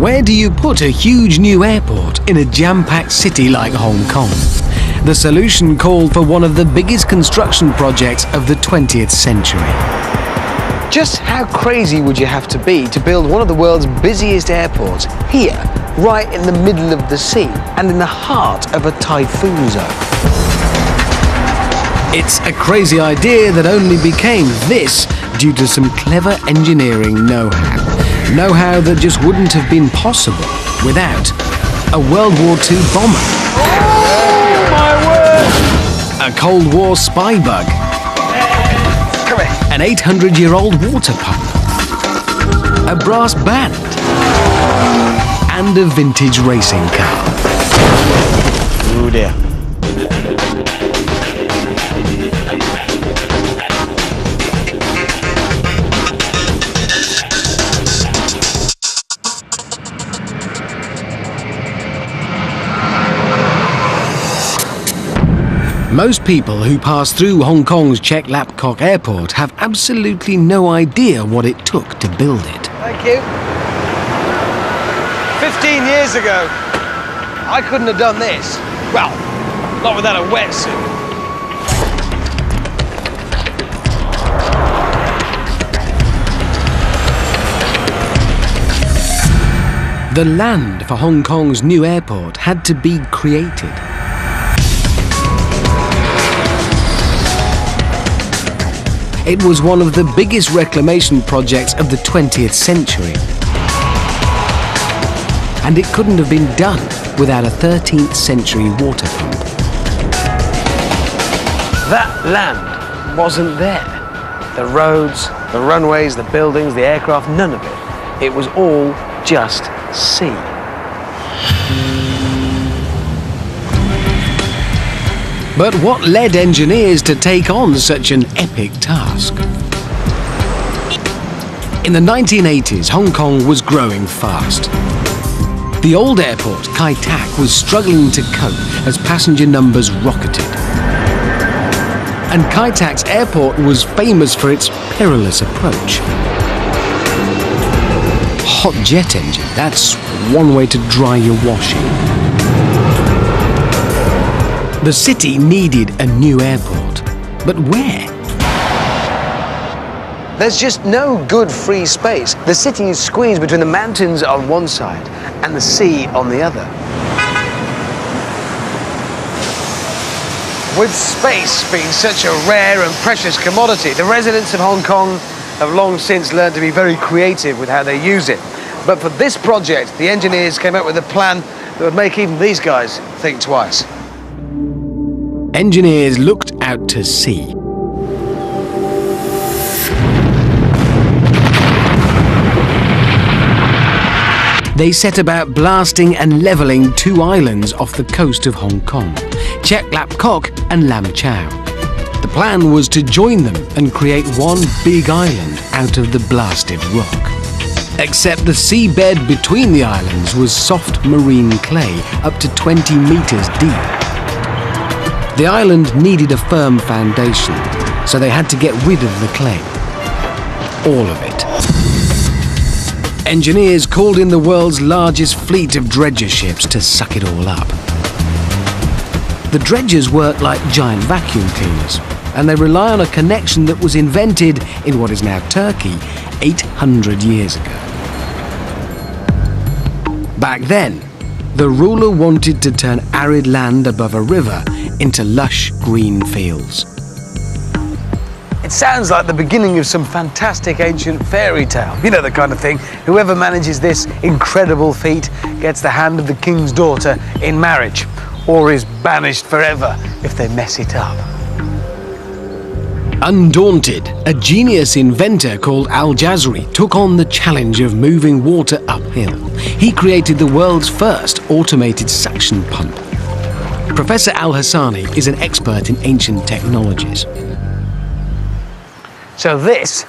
Where do you put a huge new airport in a jam-packed city like Hong Kong? The solution called for one of the biggest construction projects of the 20th century. Just how crazy would you have to be to build one of the world's busiest airports here, right in the middle of the sea and in the heart of a typhoon zone? It's a crazy idea that only became this due to some clever engineering know-how. Know-how that just wouldn't have been possible without a World War II bomber. Oh my word! A Cold War spy bug. Come here. An 800-year-old water pump. A brass band. And a vintage racing car. Oh dear. Most people who pass through Hong Kong's Chek Lap Kok Airport have absolutely no idea what it took to build it. Thank you. 15 years ago, I couldn't have done this. Well, not without a wetsuit. The land for Hong Kong's new airport had to be created. It was one of the biggest reclamation projects of the 20th century. And it couldn't have been done without a 13th century water pump. That land wasn't there. The roads, the runways, the buildings, the aircraft, none of it. It was all just sea. But what led engineers to take on such an epic task? In the 1980s, Hong Kong was growing fast. The old airport, Kai Tak, was struggling to cope as passenger numbers rocketed. And Kai Tak's airport was famous for its perilous approach. Hot jet engine, that's one way to dry your washing. The city needed a new airport, but where? There's just no good free space. The city is squeezed between the mountains on one side and the sea on the other. With space being such a rare and precious commodity, the residents of Hong Kong have long since learned to be very creative with how they use it. But for this project, the engineers came up with a plan that would make even these guys think twice. Engineers looked out to sea. They set about blasting and levelling two islands off the coast of Hong Kong, Chek Lap Kok and Lam Chau. The plan was to join them and create one big island out of the blasted rock. Except the seabed between the islands was soft marine clay up to 20 meters deep. The island needed a firm foundation, so they had to get rid of the clay. All of it. Engineers called in the world's largest fleet of dredger ships to suck it all up. The dredgers work like giant vacuum cleaners, and they rely on a connection that was invented in what is now Turkey 800 years ago. Back then, the ruler wanted to turn arid land above a river into lush green fields. It sounds like the beginning of some fantastic ancient fairy tale. You know the kind of thing. Whoever manages this incredible feat gets the hand of the king's daughter in marriage, or is banished forever if they mess it up. Undaunted, a genius inventor called Al-Jazari took on the challenge of moving water uphill. He created the world's first automated suction pump. Professor Al-Hassani is an expert in ancient technologies. So this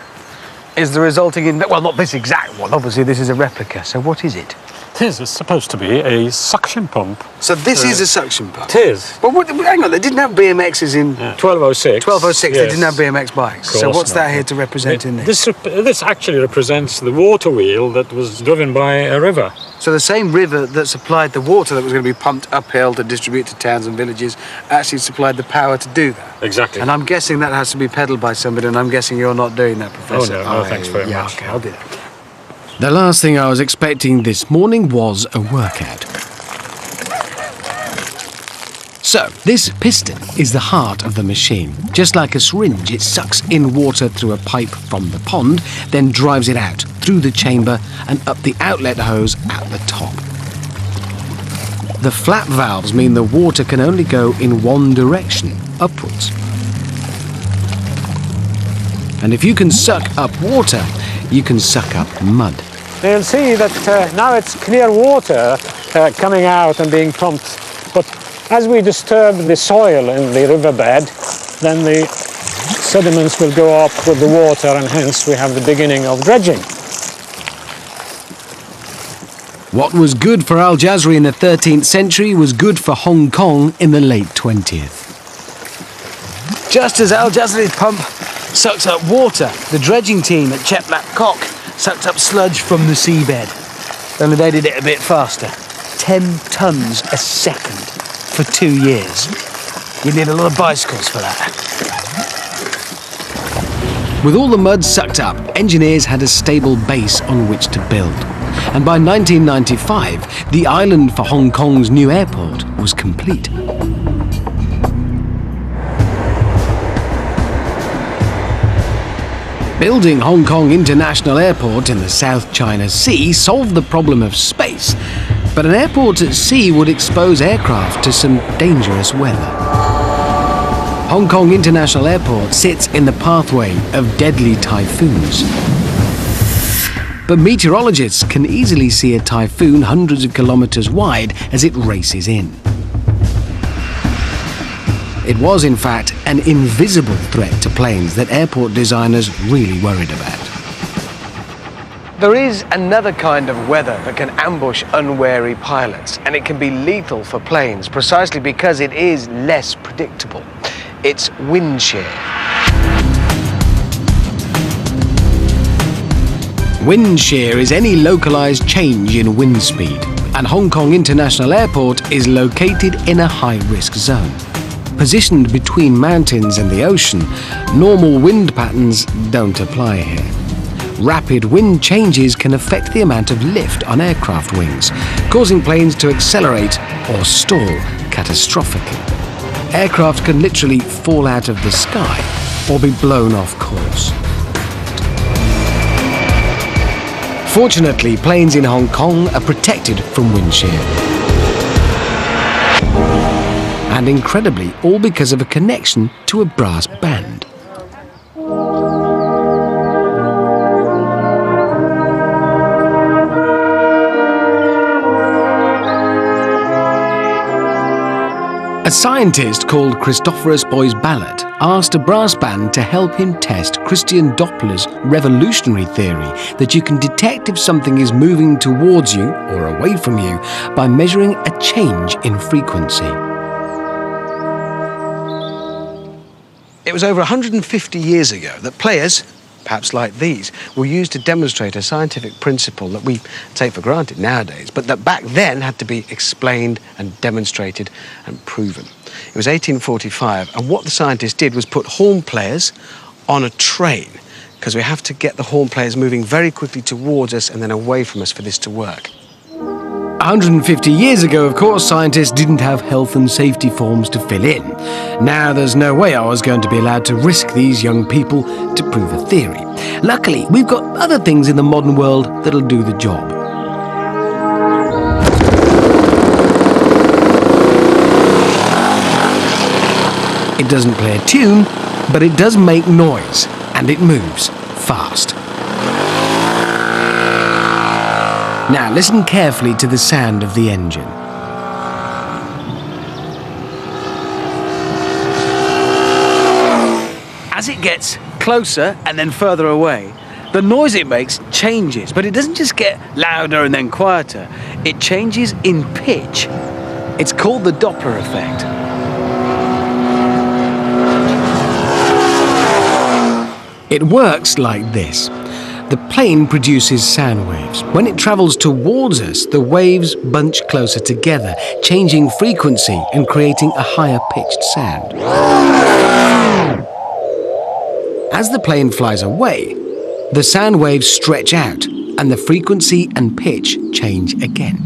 is the resulting, well, not this exact one, obviously this is a replica. So what is it? This is supposed to be a suction pump. So this is a suction pump? It is. But hang on, they didn't have BMXs in... 1206. 1206, yes. They didn't have BMX bikes. So what's that here to represent in this? This actually represents the water wheel that was driven by a river. So the same river that supplied the water that was going to be pumped uphill to distribute to towns and villages actually supplied the power to do that. Exactly. And I'm guessing that has to be pedalled by somebody, and I'm guessing you're not doing that, Professor. Oh, no, thanks very much. Okay, I'll do that. The last thing I was expecting this morning was a workout. So, this piston is the heart of the machine. Just like a syringe, it sucks in water through a pipe from the pond, then drives it out through the chamber and up the outlet hose at the top. The flap valves mean the water can only go in one direction, upwards. And if you can suck up water, you can suck up mud. You'll see that now it's clear water coming out and being pumped. But as we disturb the soil in the riverbed, then the sediments will go up with the water, and hence we have the beginning of dredging. What was good for Al Jazri in the 13th century was good for Hong Kong in the late 20th. Just as Al Jazri's pump sucks up water, the dredging team at Chek Lap Kok sucked up sludge from the seabed. Only they did it a bit faster. 10 tons a second for 2 years. You need a lot of bicycles for that. With all the mud sucked up, engineers had a stable base on which to build. And by 1995, the island for Hong Kong's new airport was complete. Building Hong Kong International Airport in the South China Sea solved the problem of space, but an airport at sea would expose aircraft to some dangerous weather. Hong Kong International Airport sits in the pathway of deadly typhoons. But meteorologists can easily see a typhoon hundreds of kilometers wide as it races in. It was, in fact, an invisible threat to planes that airport designers really worried about. There is another kind of weather that can ambush unwary pilots, and it can be lethal for planes precisely because it is less predictable. It's wind shear. Wind shear is any localized change in wind speed, and Hong Kong International Airport is located in a high-risk zone. Positioned between mountains and the ocean, normal wind patterns don't apply here. Rapid wind changes can affect the amount of lift on aircraft wings, causing planes to accelerate or stall catastrophically. Aircraft can literally fall out of the sky or be blown off course. Fortunately, planes in Hong Kong are protected from wind shear. And incredibly, all because of a connection to a brass band. A scientist called Christophorus Boyce-Ballot asked a brass band to help him test Christian Doppler's revolutionary theory that you can detect if something is moving towards you or away from you by measuring a change in frequency. It was over 150 years ago that players, perhaps like these, were used to demonstrate a scientific principle that we take for granted nowadays, but that back then had to be explained and demonstrated and proven. It was 1845, and what the scientists did was put horn players on a train, because we have to get the horn players moving very quickly towards us and then away from us for this to work. 150 years ago, of course, scientists didn't have health and safety forms to fill in. Now there's no way I was going to be allowed to risk these young people to prove a theory. Luckily, we've got other things in the modern world that'll do the job. It doesn't play a tune, but it does make noise, and it moves fast. Now listen carefully to the sound of the engine. As it gets closer and then further away, the noise it makes changes, but it doesn't just get louder and then quieter. It changes in pitch. It's called the Doppler effect. It works like this. the plane produces sound waves. When it travels towards us, the waves bunch closer together, changing frequency and creating a higher pitched sound. As the plane flies away, the sound waves stretch out and the frequency and pitch change again.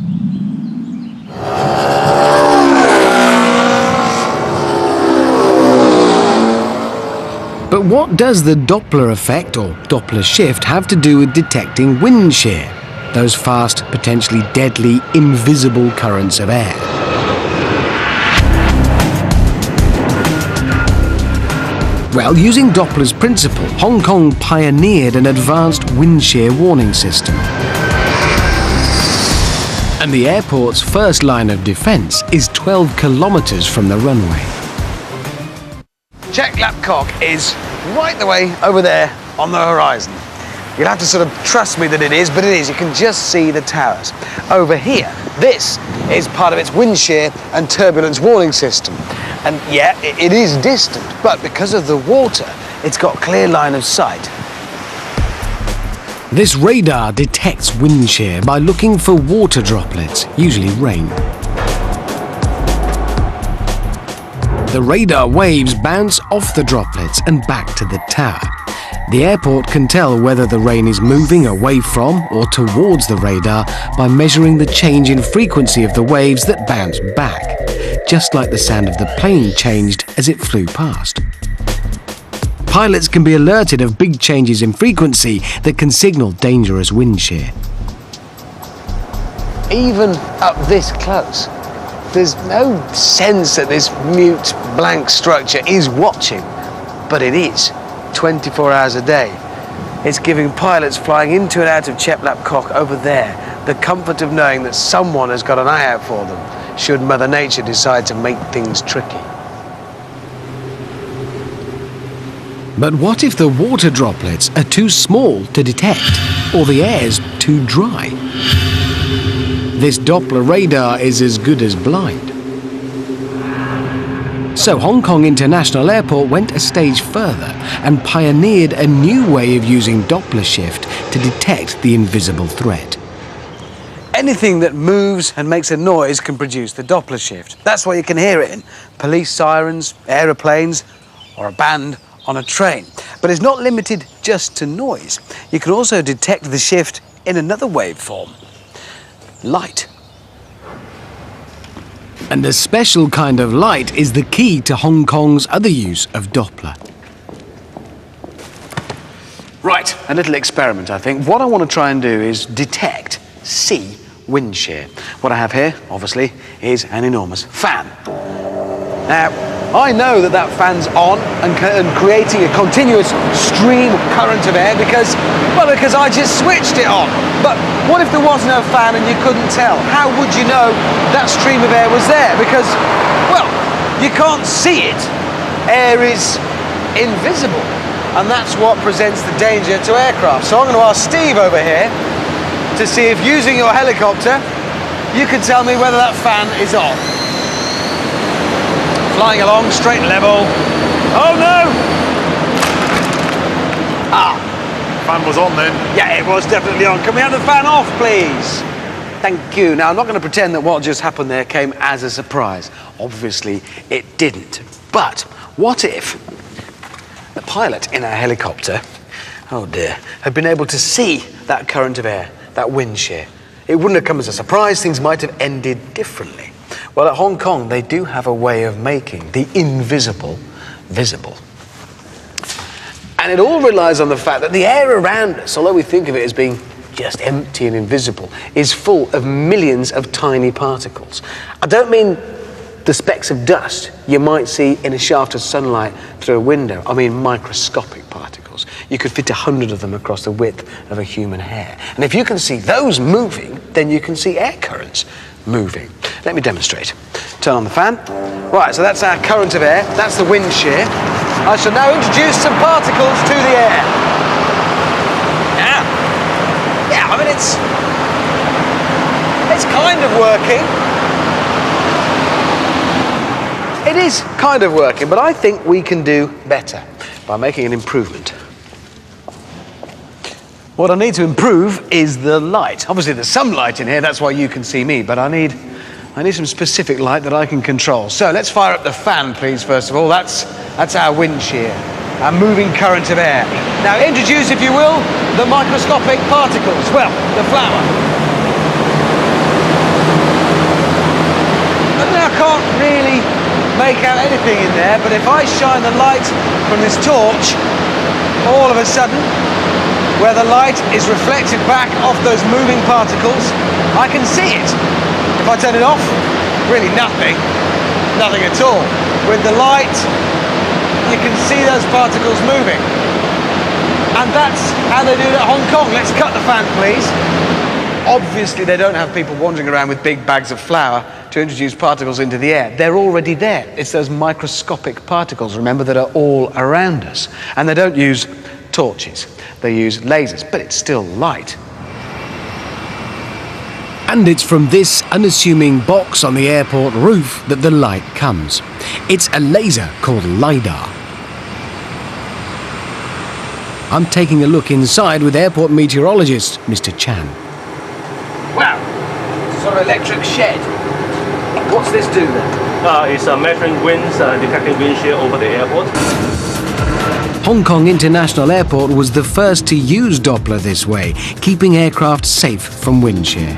But what does the Doppler effect or Doppler shift have to do with detecting wind shear, those fast, potentially deadly, invisible currents of air? Well, using Doppler's principle, Hong Kong pioneered an advanced wind shear warning system. And the airport's first line of defense is 12 kilometers from the runway. Chek Lap Kok is right the way over there on the horizon. You'll have to sort of trust me that it is, but it is. You can just see the towers. Over here, this is part of its wind shear and turbulence warning system. And yeah, it is distant, but because of the water, it's got clear line of sight. This radar detects wind shear by looking for water droplets, usually rain. The radar waves bounce off the droplets and back to the tower. The airport can tell whether the rain is moving away from or towards the radar by measuring the change in frequency of the waves that bounce back, just like the sound of the plane changed as it flew past. Pilots can be alerted of big changes in frequency that can signal dangerous wind shear. Even up this close, there's no sense that this mute, blank structure is watching, but it is, 24 hours a day. It's giving pilots flying into and out of Chek Lap Kok over there the comfort of knowing that someone has got an eye out for them, should Mother Nature decide to make things tricky. But what if the water droplets are too small to detect, or the air's too dry? This Doppler radar is as good as blind. So Hong Kong International Airport went a stage further and pioneered a new way of using Doppler shift to detect the invisible threat. Anything that moves and makes a noise can produce the Doppler shift. That's why you can hear it in police sirens, aeroplanes, or a band on a train. But it's not limited just to noise. You can also detect the shift in another waveform, light. And a special kind of light is the key to Hong Kong's other use of Doppler. Right, a little experiment, I think. What I want to try and do is detect, see, wind shear. What I have here, obviously, is an enormous fan. Now, I know that that fan's on and creating a continuous stream of current of air because I just switched it on. But what if there was no fan and you couldn't tell? How would you know that stream of air was there? Because, well, you can't see it. Air is invisible, and that's what presents the danger to aircraft. So I'm going to ask Steve over here to see if, using your helicopter, you can tell me whether that fan is on. Flying along, straight and level. Oh no! Fan was on then. Yeah, it was definitely on. Can we have the fan off, please? Thank you. Now, I'm not going to pretend that what just happened there came as a surprise. Obviously, it didn't. But what if the pilot in our helicopter, oh dear, had been able to see that current of air, that wind shear? It wouldn't have come as a surprise. Things might have ended differently. Well, at Hong Kong, they do have a way of making the invisible visible. And it all relies on the fact that the air around us, although we think of it as being just empty and invisible, is full of millions of tiny particles. I don't mean the specks of dust you might see in a shaft of sunlight through a window. I mean microscopic particles. You could fit 100 of them across the width of a human hair. And if you can see those moving, then you can see air currents moving. Let me demonstrate. Turn on the fan. Right, so that's our current of air. That's the wind shear. I shall now introduce some particles to the air. Yeah, I mean, it's kind of working. It is kind of working, but I think we can do better by making an improvement. What I need to improve is the light. Obviously there's some light in here, that's why you can see me, but I need some specific light that I can control. So let's fire up the fan, please, first of all. That's our wind shear, our moving current of air. Now introduce, if you will, the microscopic particles. Well, the flour. I can't really make out anything in there, but if I shine the light from this torch, all of a sudden, where the light is reflected back off those moving particles, I can see it. If I turn it off, really nothing at all. With the light, you can see those particles moving. And that's how they do it at Hong Kong. Let's cut the fan, please. Obviously, they don't have people wandering around with big bags of flour to introduce particles into the air. They're already there. It's those microscopic particles, remember, that are all around us. And they don't use torches. They use lasers, but it's still light. And it's from this unassuming box on the airport roof that the light comes. It's a laser called LiDAR. I'm taking a look inside with airport meteorologist Mr. Chan. Wow, sort of electric shed. What's this do then? It's measuring winds, detecting wind shear over the airport. Hong Kong International Airport was the first to use Doppler this way, keeping aircraft safe from wind shear.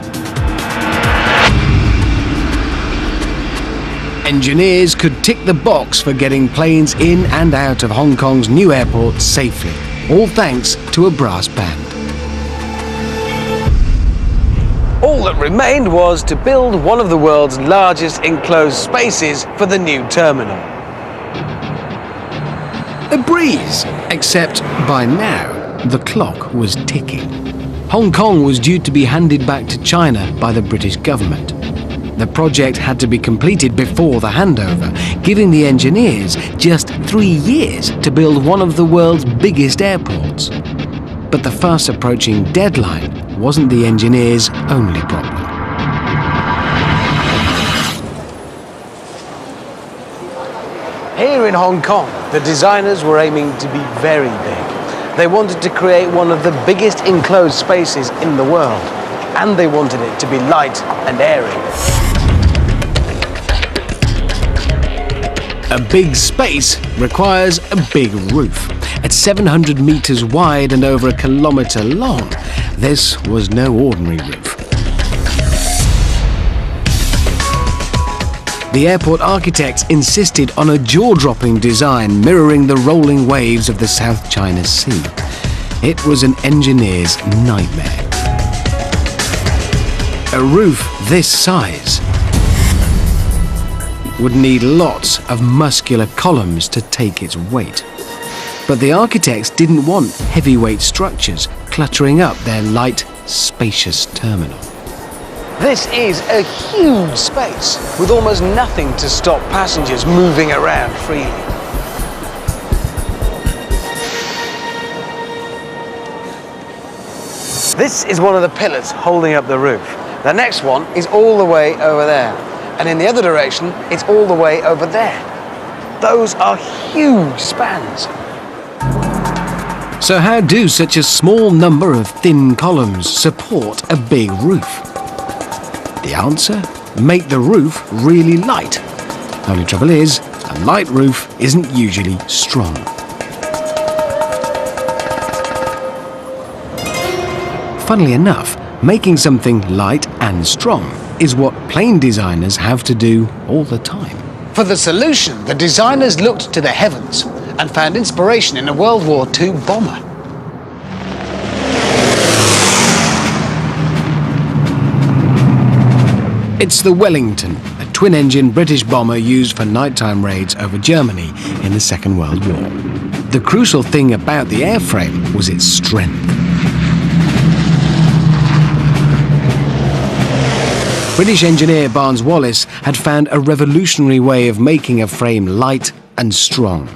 Engineers could tick the box for getting planes in and out of Hong Kong's new airport safely, all thanks to a brass band. All that remained was to build one of the world's largest enclosed spaces for the new terminal. A breeze, except by now, the clock was ticking. Hong Kong was due to be handed back to China by the British government. The project had to be completed before the handover, giving the engineers just 3 years to build one of the world's biggest airports. But the fast approaching deadline wasn't the engineers' only problem. Here in Hong Kong, the designers were aiming to be very big. They wanted to create one of the biggest enclosed spaces in the world, and they wanted it to be light and airy. A big space requires a big roof. At 700 meters wide and over a kilometer long, this was no ordinary roof. The airport architects insisted on a jaw-dropping design mirroring the rolling waves of the South China Sea. It was an engineer's nightmare. A roof this size would need lots of muscular columns to take its weight. But the architects didn't want heavyweight structures cluttering up their light, spacious terminal. This is a huge space with almost nothing to stop passengers moving around freely. This is one of the pillars holding up the roof. The next one is all the way over there. And in the other direction, it's all the way over there. Those are huge spans. So how do such a small number of thin columns support a big roof? The answer? Make the roof really light. Only trouble is, a light roof isn't usually strong. Funnily enough, making something light and strong is what plane designers have to do all the time. For the solution, the designers looked to the heavens and found inspiration in a World War II bomber. It's the Wellington, a twin-engine British bomber used for nighttime raids over Germany in the Second World War. The crucial thing about the airframe was its strength. British engineer Barnes Wallis had found a revolutionary way of making a frame light and strong.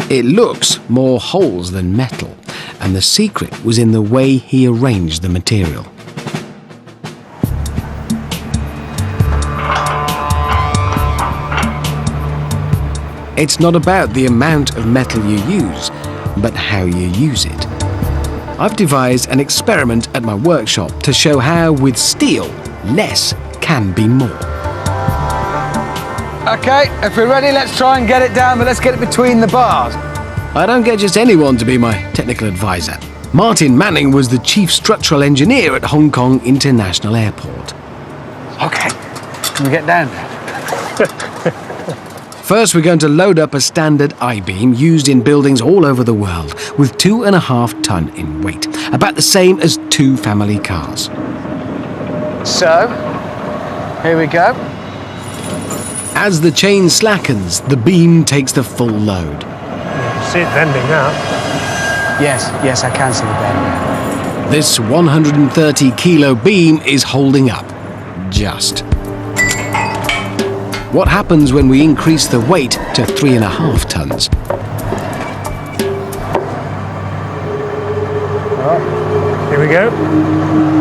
It looks more holes than metal, and the secret was in the way he arranged the material. It's not about the amount of metal you use, but how you use it. I've devised an experiment at my workshop to show how, with steel, less can be more. Okay, if we're ready, let's try and get it down, but let's get it between the bars. I don't get just anyone to be my technical advisor. Martin Manning was the chief structural engineer at Hong Kong International Airport. Okay, can we get down there? First, we're going to load up a standard I-beam used in buildings all over the world with 2.5 ton in weight, about the same as 2 family cars. So, here we go. As the chain slackens, the beam takes the full load. See it bending now. Yes, I can see the bend. This 130 kilo beam is holding up. Just. What happens when we increase the weight to 3.5 tons? Here we go.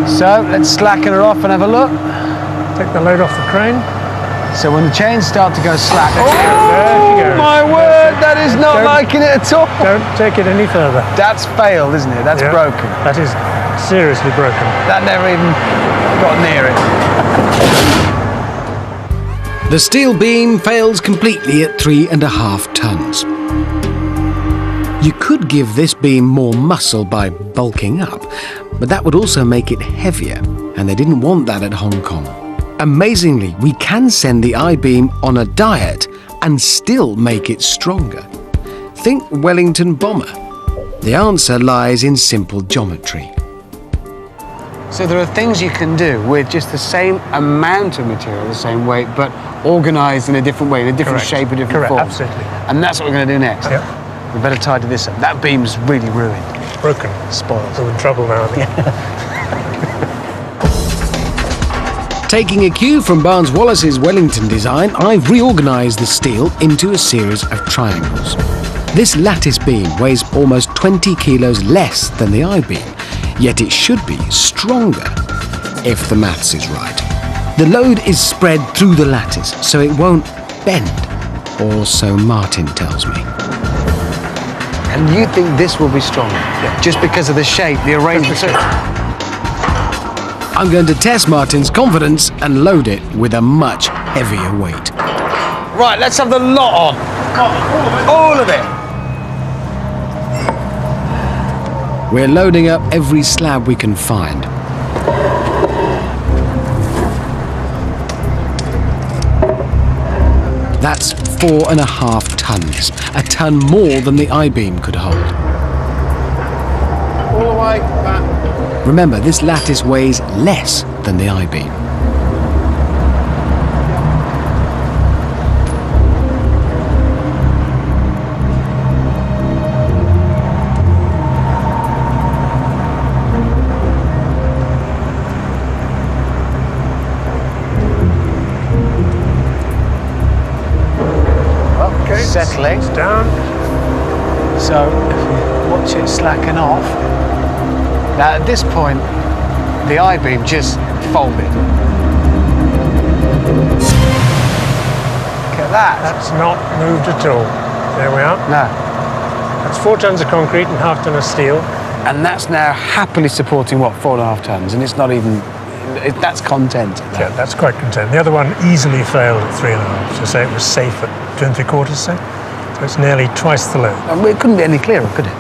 So, let's slacken her off and have a look. Take the load off the crane. So when the chains start to go slack... There you go. My word, that is not Don't- liking it at all. Don't take it any further. That's failed, isn't it? That's Yeah. broken. That is seriously broken. That never even got near it. The steel beam fails completely at 3.5 tons. You could give this beam more muscle by bulking up, but that would also make it heavier, and they didn't want that at Hong Kong. Amazingly, we can send the I-beam on a diet and still make it stronger. Think Wellington bomber. The answer lies in simple geometry. So there are things you can do with just the same amount of material, the same weight, but organised in a different way, in a different Correct. shape, a different Correct, form. absolutely. And that's what we're going to do next. Yep. We better tidy this up. That beam's really ruined. Broken. Spoiled. We're in trouble now, I think. Taking a cue from Barnes Wallace's Wellington design, I've reorganised the steel into a series of triangles. This lattice beam weighs almost 20 kilos less than the I-beam, yet it should be stronger, if the maths is right. The load is spread through the lattice, so it won't bend, or so Martin tells me. And you think this will be stronger? Just because of the shape, the arrangement? I'm going to test Martin's confidence and load it with a much heavier weight. Right, let's have the lot on. All of it. We're loading up every slab we can find. That's 4.5 tons, a ton more than the I-beam could hold. All the way back. Remember, this lattice weighs less than the I-beam. Okay, Settling. It's down. So if you watch it slacken off, now at this point, the I-beam just folded. Look at that. That's not moved at all. There we are. No. That's 4 tons of concrete and half ton of steel. And that's now happily supporting, what, 4.5 tons? And it's not even, that's content. Yeah, that's quite content. The other one easily failed at 3.5. So say it was safe at 2 3/4, say. So it's nearly twice the load. And it couldn't be any clearer, could it?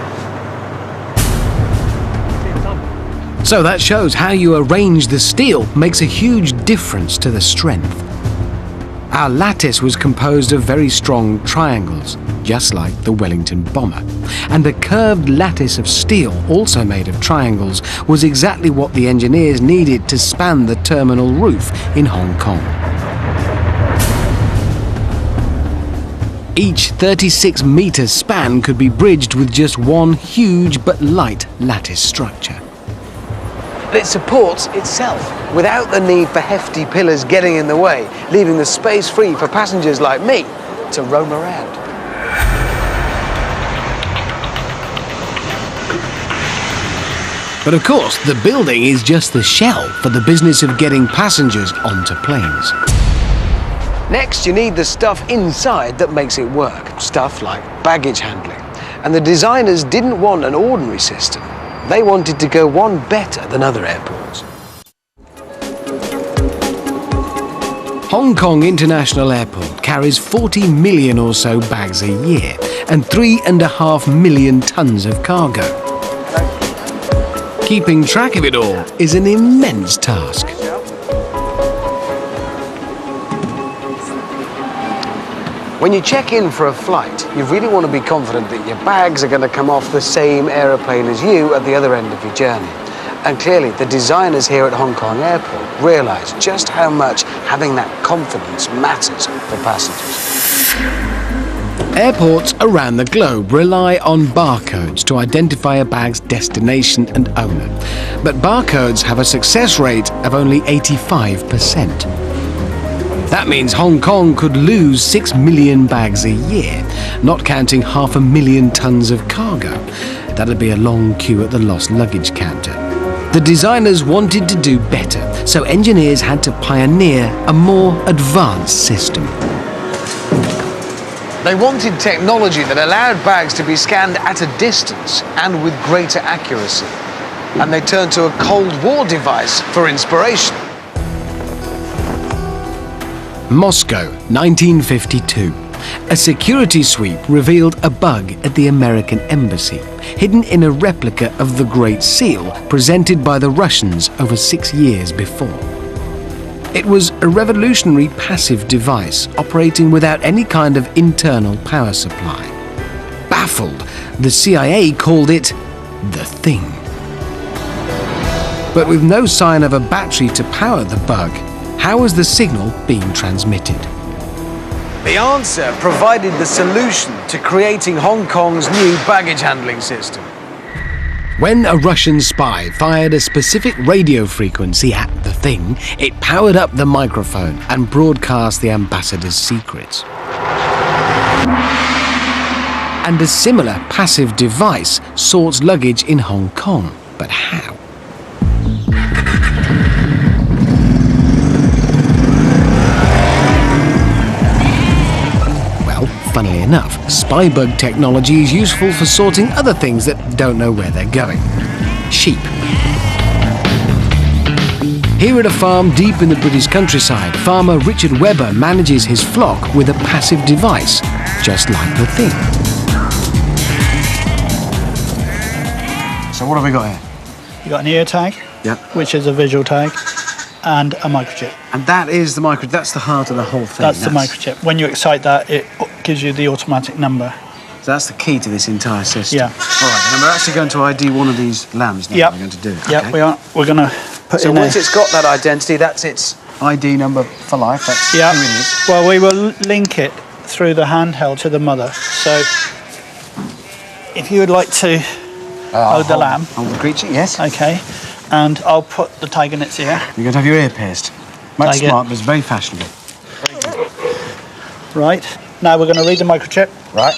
So that shows how you arrange the steel makes a huge difference to the strength. Our lattice was composed of very strong triangles, just like the Wellington bomber. And a curved lattice of steel, also made of triangles, was exactly what the engineers needed to span the terminal roof in Hong Kong. Each 36-metre span could be bridged with just one huge but light lattice structure. But it supports itself without the need for hefty pillars getting in the way, leaving the space free for passengers like me to roam around. But of course, the building is just the shell for the business of getting passengers onto planes. Next, you need the stuff inside that makes it work, stuff like baggage handling. And the designers didn't want an ordinary system. they wanted to go one better than other airports. Hong Kong International Airport carries 40 million or so bags a year and 3.5 million tons of cargo. Keeping track of it all is an immense task. When you check in for a flight, you really want to be confident that your bags are going to come off the same aeroplane as you at the other end of your journey. And clearly, the designers here at Hong Kong Airport realise just how much having that confidence matters for passengers. Airports around the globe rely on barcodes to identify a bag's destination and owner. But barcodes have a success rate of only 85%. That means Hong Kong could lose 6 million bags a year, not counting 500,000 tons of cargo. That'd be a long queue at the lost luggage counter. The designers wanted to do better, so engineers had to pioneer a more advanced system. They wanted technology that allowed bags to be scanned at a distance and with greater accuracy. And they turned to a Cold War device for inspiration. Moscow, 1952. A security sweep revealed a bug at the American embassy, hidden in a replica of the Great Seal presented by the Russians over 6 years before. It was a revolutionary passive device operating without any kind of internal power supply. Baffled, the CIA called it the Thing. But with no sign of a battery to power the bug, how was the signal being transmitted? The answer provided the solution to creating Hong Kong's new baggage handling system. When a Russian spy fired a specific radio frequency at the Thing, it powered up the microphone and broadcast the ambassador's secrets. And a similar passive device sorts luggage in Hong Kong. But how? Funnily enough, spybug technology is useful for sorting other things that don't know where they're going. Sheep. Here at a farm deep in the British countryside, farmer Richard Webber manages his flock with a passive device, just like the Thing. So what have we got here? You've got an ear tag, Yeah. which is a visual tag, and a microchip. And that is the microchip, that's the heart of the whole thing. That's the microchip. When you excite that, it gives you the automatic number. So that's the key to this entire system. Yeah. All right, and we're actually going to ID one of these lambs now. Yep. We're going to do it. Yeah, okay? we are. We're going to put So in once a... it's got that identity, that's its ID number for life. That's Yeah. who it is. Well, we will link it through the handheld to the mother. So if you would like to hold the lamb, Hold the creature, yes. okay, and I'll put the tag in its ear. You're going to have your ear pierced. Much Tiger. smart, but it's very fashionable. Right. Now we're going to read the microchip. Right.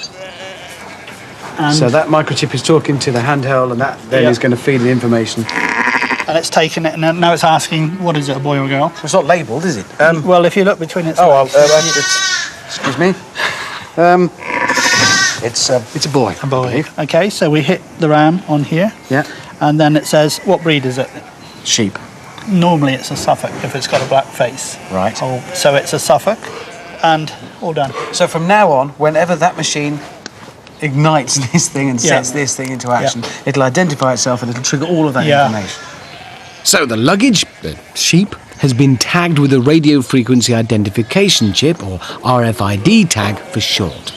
And, So that microchip is talking to the handheld, and that then Yeah. is going to feed the information. and it's taken it, and now it's asking, what is it, a boy or a girl? It's not labelled, is it? Well, if you look between its legs, excuse me. It's a boy. a boy. Okay, so we hit the ram on here, Yeah. and then it says, what breed is it? Sheep. Normally it's a Suffolk if it's got a black face. Right. Oh, so it's a Suffolk, and all done. So from now on, whenever that machine ignites this thing and Yeah. sets this thing into action, it'll identify itself and it'll trigger all of that Yeah. information. So the luggage, the sheep, has been tagged with a radio frequency identification chip, or RFID tag for short.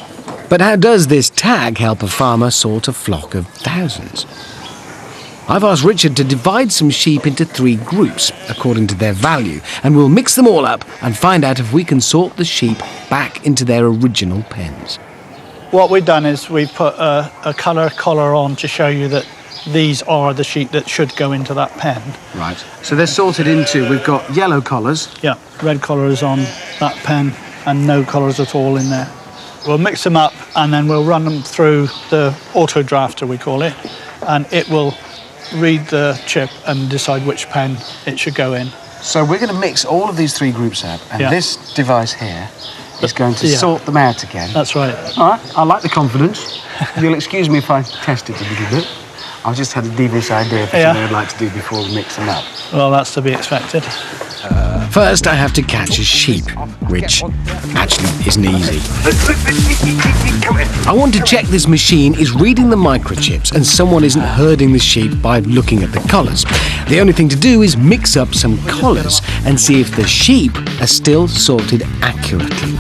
But how does this tag help a farmer sort a flock of thousands? I've asked Richard to divide some sheep into 3 groups according to their value, and we'll mix them all up and find out if we can sort the sheep back into their original pens. What we've done is we've put a colour collar on to show you that these are the sheep that should go into that pen. Right. So they're sorted into, we've got yellow collars. Yeah, red collars on that pen and no collars at all in there. We'll mix them up and then we'll run them through the auto drafter, we call it, and it will read the chip and decide which pen it should go in. So we're going to mix all of these 3 groups up, and Yeah. this device here is going to Yeah. sort them out again. That's right. All right, I like the confidence. You'll excuse me if I test it a little bit. I just had a devious idea for something I'd like to do before we mix them up. Well, that's to be expected. First, I have to catch a sheep, which actually isn't easy. I want to check this machine is reading the microchips and someone isn't herding the sheep by looking at the collars. The only thing to do is mix up some collars and see if the sheep are still sorted accurately.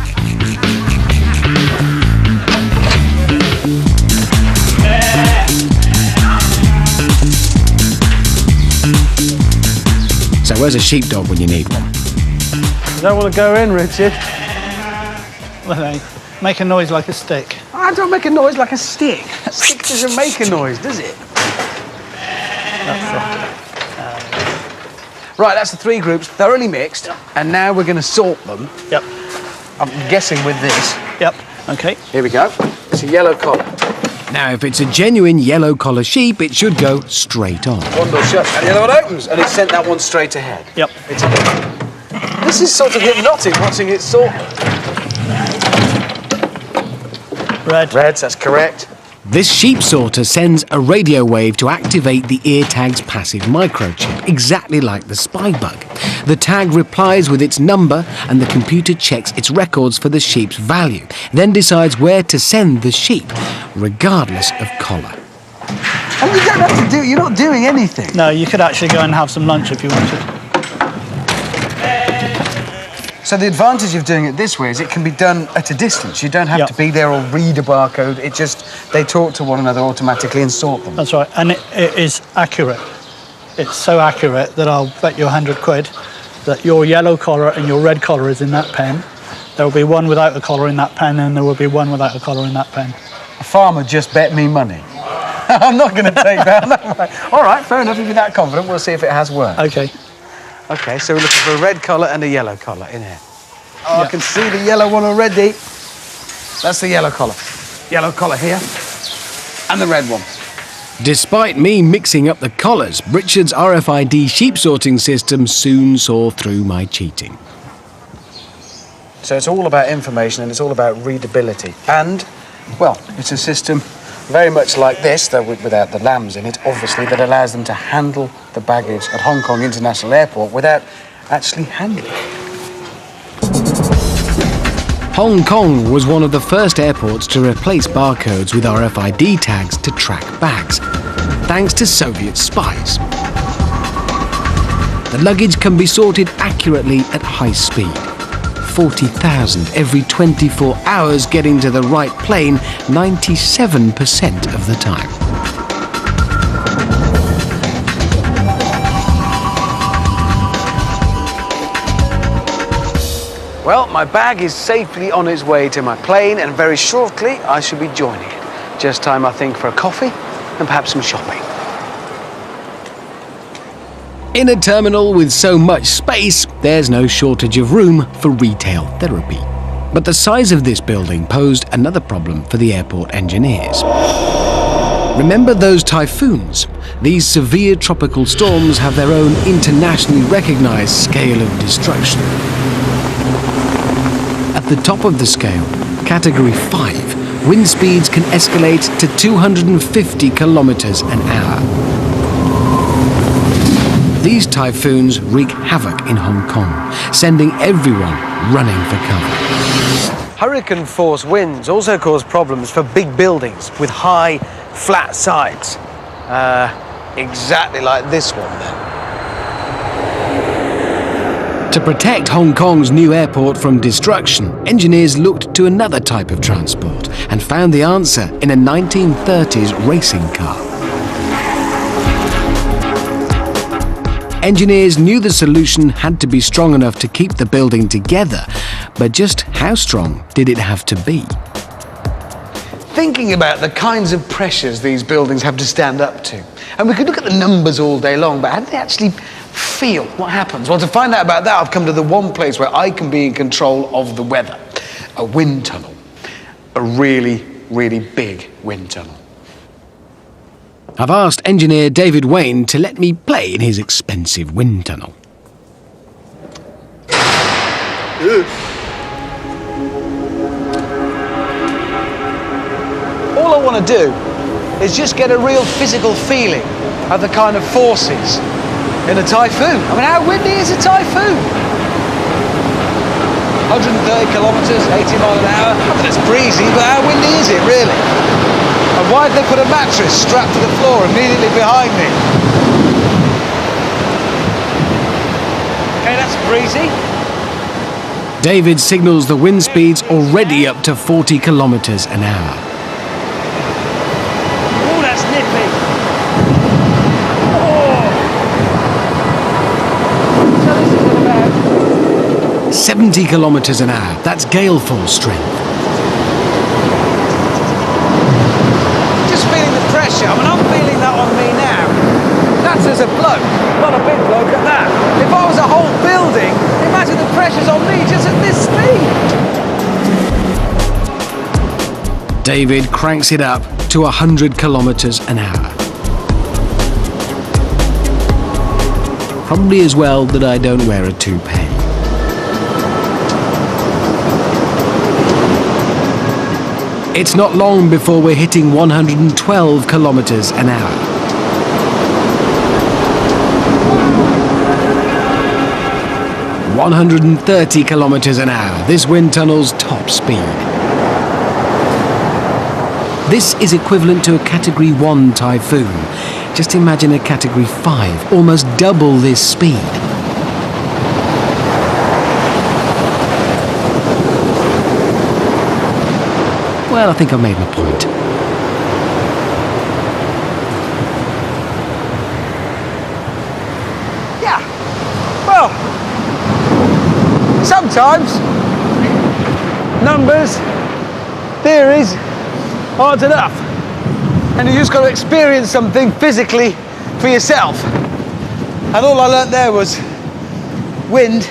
So where's a sheepdog when you need one? I don't want to go in, Richard. Well, they make a noise like a stick. I don't make a noise like a stick. A stick doesn't make a noise, does it? Right, that's the 3 groups, thoroughly mixed, and now we're going to sort them. Yep. I'm guessing with this. Yep. Okay. Here we go. It's a yellow collar. Now, if it's a genuine yellow collar sheep, it should go straight on. One door shut, and the other one opens, and it sent that one straight ahead. Yep. This is sort of hypnotic, watching it sort. Reds, that's correct. This sheep sorter sends a radio wave to activate the ear tag's passive microchip, exactly like the spy bug. The tag replies with its number, and the computer checks its records for the sheep's value, then decides where to send the sheep, regardless of collar. And you don't have to do, you're not doing anything. No, you could actually go and have some lunch if you wanted. So the advantage of doing it this way is it can be done at a distance. You don't have to be there or read a barcode. It just, they talk to one another automatically and sort them. That's right, and it is accurate. It's so accurate that I'll bet you 100 quid that your yellow collar and your red collar is in that pen. There will be one without a collar in that pen, and there will be one without a collar in that pen. A farmer just bet me money. I'm not going to take that. All right, fair enough. If you're that confident, we'll see if it has worked. Okay. Okay, so we're looking for a red collar and a yellow collar in here. Oh, I can see the yellow one already. That's the yellow collar. Yellow collar here. And the red one. Despite me mixing up the collars, Richard's RFID sheep sorting system soon saw through my cheating. So it's all about information and it's all about readability. And, well, it's a system very much like this, though without the lambs in it, obviously, that allows them to handle the baggage at Hong Kong International Airport without actually handling it. Hong Kong was one of the first airports to replace barcodes with RFID tags to track bags, thanks to Soviet spies. The luggage can be sorted accurately at high speed. 40,000 every 24 hours getting to the right plane 97% of the time. Well, my bag is safely on its way to my plane, and very shortly I shall be joining it. Just time, I think, for a coffee and perhaps some shopping. In a terminal with so much space, there's no shortage of room for retail therapy. But the size of this building posed another problem for the airport engineers. Remember those typhoons? These severe tropical storms have their own internationally recognized scale of destruction. At the top of the scale, Category 5, wind speeds can escalate to 250 kilometers an hour. These typhoons wreak havoc in Hong Kong, sending everyone running for cover. Hurricane-force winds also cause problems for big buildings with high, flat sides. Exactly like this one, then. To protect Hong Kong's new airport from destruction, engineers looked to another type of transport and found the answer in a 1930s racing car. Engineers knew the solution had to be strong enough to keep the building together, but just how strong did it have to be? Thinking about the kinds of pressures these buildings have to stand up to. And we could look at the numbers all day long, but how do they actually feel? What happens? Well, to find out about that, I've come to the one place where I can be in control of the weather. A wind tunnel. A really, really big wind tunnel. I've asked engineer David Wayne to let me play in his expensive wind tunnel. All I want to do is just get a real physical feeling of the kind of forces in a typhoon. I mean, how windy is a typhoon? 130 kilometres, 80 miles an hour. I mean, it's breezy, but how windy is it, really? And why did they put a mattress strapped to the floor immediately behind me? Okay, that's breezy. David signals the wind speeds already up to 40 kilometres an hour. Oh, that's nippy. Oh. So this is about 70 kilometres an hour. That's gale force strength. just feeling the pressure. I mean, I'm feeling that on me now. That's as a bloke, not a big bloke at that. If I was a whole building, imagine the pressure's on me just at this speed. David cranks it up to 100 kilometres an hour. Probably as well that I don't wear a toupee. It's not long before we're hitting 112 kilometres an hour. "130 kilometres an hour, this wind tunnel's top speed. This is equivalent to a Category 1 typhoon. Just imagine a Category 5, almost double this speed. Well, I think I've made my point. Yeah. Well, sometimes numbers, theories aren't enough. And you just got to experience something physically for yourself. And all I learnt there was wind